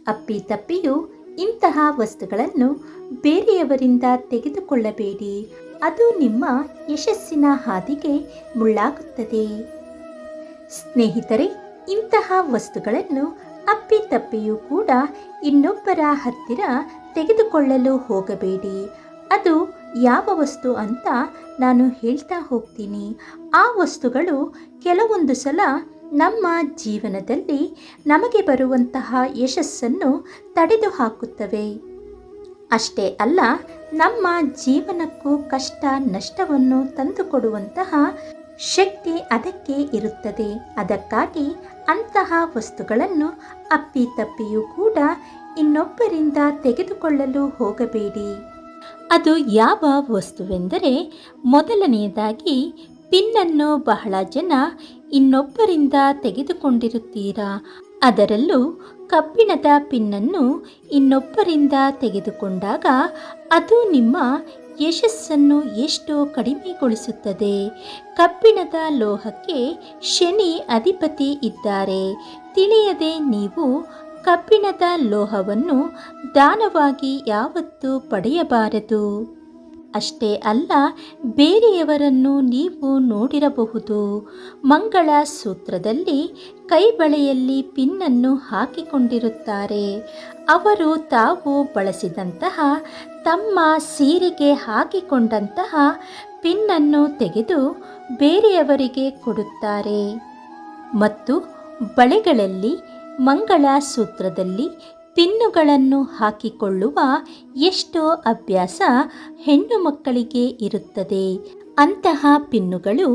ಅಪ್ಪಿತಪ್ಪಿಯೂ ಇಂತಹ ವಸ್ತುಗಳನ್ನು ಬೇರೆಯವರಿಂದ ತೆಗೆದುಕೊಳ್ಳಬೇಡಿ. ಅದು ನಿಮ್ಮ ಯಶಸ್ಸಿನ ಹಾದಿಗೆ ಮುಳ್ಳಾಗುತ್ತದೆ. ಸ್ನೇಹಿತರೆ, ಇಂತಹ ವಸ್ತುಗಳನ್ನು ಅಪ್ಪಿತಪ್ಪಿಯೂ ಕೂಡ ಇನ್ನೊಬ್ಬರ ಹತ್ತಿರ ತೆಗೆದುಕೊಳ್ಳಲು ಹೋಗಬೇಡಿ. ಅದು ಯಾವ ವಸ್ತು ಅಂತ ನಾನು ಹೇಳ್ತಾ ಹೋಗ್ತೀನಿ. ಆ ವಸ್ತುಗಳು ಕೆಲವೊಂದು ಸಲ ನಮ್ಮ ಜೀವನದಲ್ಲಿ ನಮಗೆ ಬರುವಂತಹ ಯಶಸ್ಸನ್ನು ತಡೆದು ಹಾಕುತ್ತವೆ. ಅಷ್ಟೇ ಅಲ್ಲ, ನಮ್ಮ ಜೀವನಕ್ಕೂ ಕಷ್ಟ ನಷ್ಟವನ್ನು ತಂದುಕೊಡುವಂತಹ ಶಕ್ತಿ ಅದಕ್ಕೆ ಇರುತ್ತದೆ. ಅದಕ್ಕಾಗಿ ಅಂತಹ ವಸ್ತುಗಳನ್ನು ಅಪ್ಪಿತಪ್ಪಿಯೂ ಕೂಡ ಇನ್ನೊಬ್ಬರಿಂದ ತೆಗೆದುಕೊಳ್ಳಲು ಹೋಗಬೇಡಿ. ಅದು ಯಾವ ವಸ್ತುವೆಂದರೆ, ಮೊದಲನೆಯದಾಗಿ ಪಿನ್ನನ್ನು ಬಹಳ ಜನ ಇನ್ನೊಬ್ಬರಿಂದ ತೆಗೆದುಕೊಂಡಿರುತ್ತೀರಾ. ಅದರಲ್ಲೂ ಕಬ್ಬಿಣದ ಪಿನ್ನನ್ನು ಇನ್ನೊಬ್ಬರಿಂದ ತೆಗೆದುಕೊಂಡಾಗ ಅದು ನಿಮ್ಮ ಯಶಸ್ಸನ್ನು ಎಷ್ಟೋ ಕಡಿಮೆಗೊಳಿಸುತ್ತದೆ. ಕಬ್ಬಿಣದ ಲೋಹಕ್ಕೆ ಶನಿ ಅಧಿಪತಿ ಇದ್ದಾರೆ. ತಿಳಿಯದೆ ನೀವು ಕಬ್ಬಿಣದ ಲೋಹವನ್ನು ದಾನವಾಗಿ ಯಾವತ್ತೂ ಪಡೆಯಬಾರದು. ಅಷ್ಟೇ ಅಲ್ಲ, ಬೇರೆಯವರನ್ನು ನೀವು ನೋಡಿರಬಹುದು. ಮಂಗಳ ಸೂತ್ರದಲ್ಲಿ ಕೈಬಳೆಯಲ್ಲಿ ಪಿನ್ನನ್ನು ಹಾಕಿಕೊಂಡಿರುತ್ತಾರೆ. ಅವರು ತಾವು ಬಳಸಿದಂತಹ ತಮ್ಮ ಸೀರೆಗೆ ಹಾಕಿಕೊಂಡಂತಹ ಪಿನ್ನನ್ನು ತೆಗೆದು ಬೇರೆಯವರಿಗೆ ಕೊಡುತ್ತಾರೆ. ಮತ್ತು ಬಳೆಗಳಲ್ಲಿ ಮಂಗಳ ಸೂತ್ರದಲ್ಲಿ ಪಿನ್ನುಗಳನ್ನು ಹಾಕಿಕೊಳ್ಳುವ ಎಷ್ಟೋ ಅಭ್ಯಾಸ ಹೆಣ್ಣು ಮಕ್ಕಳಿಗೆ ಇರುತ್ತದೆ. ಅಂತಹ ಪಿನ್ನುಗಳು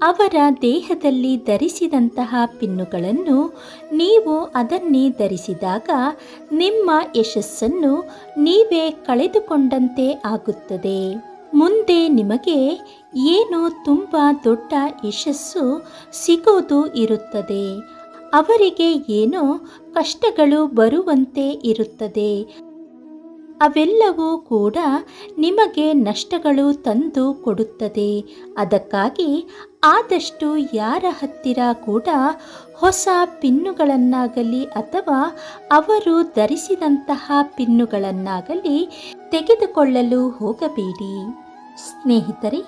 ಅವರ ದೇಹದಲ್ಲಿ ಧರಿಸಿದಂತಹ ಪಿನ್ನುಗಳನ್ನು ನೀವು ಅದನ್ನೇ ಧರಿಸಿದಾಗ ನಿಮ್ಮ ಯಶಸ್ಸನ್ನು ನೀವೇ ಕಳೆದುಕೊಂಡಂತೆ ಆಗುತ್ತದೆ. ಮುಂದೆ ನಿಮಗೆ ಏನೋ ತುಂಬ ದೊಡ್ಡ ಯಶಸ್ಸು ಸಿಗೋದು ಇರುತ್ತದೆ. ಅವರಿಗೆ ಏನೋ ಕಷ್ಟಗಳು ಬರುವಂತೆ ಇರುತ್ತದೆ. ಅವೆಲ್ಲವೂ ಕೂಡ ನಿಮಗೆ ನಷ್ಟಗಳು ತಂದು ಕೊಡುತ್ತದೆ. ಅದಕ್ಕಾಗಿ ಆದಷ್ಟು ಯಾರ ಹತ್ತಿರ ಕೂಡ ಹೊಸ ಪಿನ್ನುಗಳನ್ನಾಗಲಿ ಅಥವಾ ಅವರು ಧರಿಸಿದಂತಹ ಪಿನ್ನುಗಳನ್ನಾಗಲಿ ತೆಗೆದುಕೊಳ್ಳಲು ಹೋಗಬೇಡಿ. ಸ್ನೇಹಿತರೆ,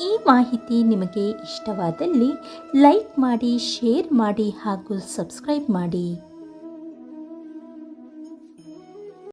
ಈ ಮಾಹಿತಿ ನಿಮಗೆ ಇಷ್ಟವಾದಲ್ಲಿ ಲೈಕ್ ಮಾಡಿ, ಶೇರ್ ಮಾಡಿ ಹಾಗೂ ಸಬ್ಸ್ಕ್ರೈಬ್ ಮಾಡಿ.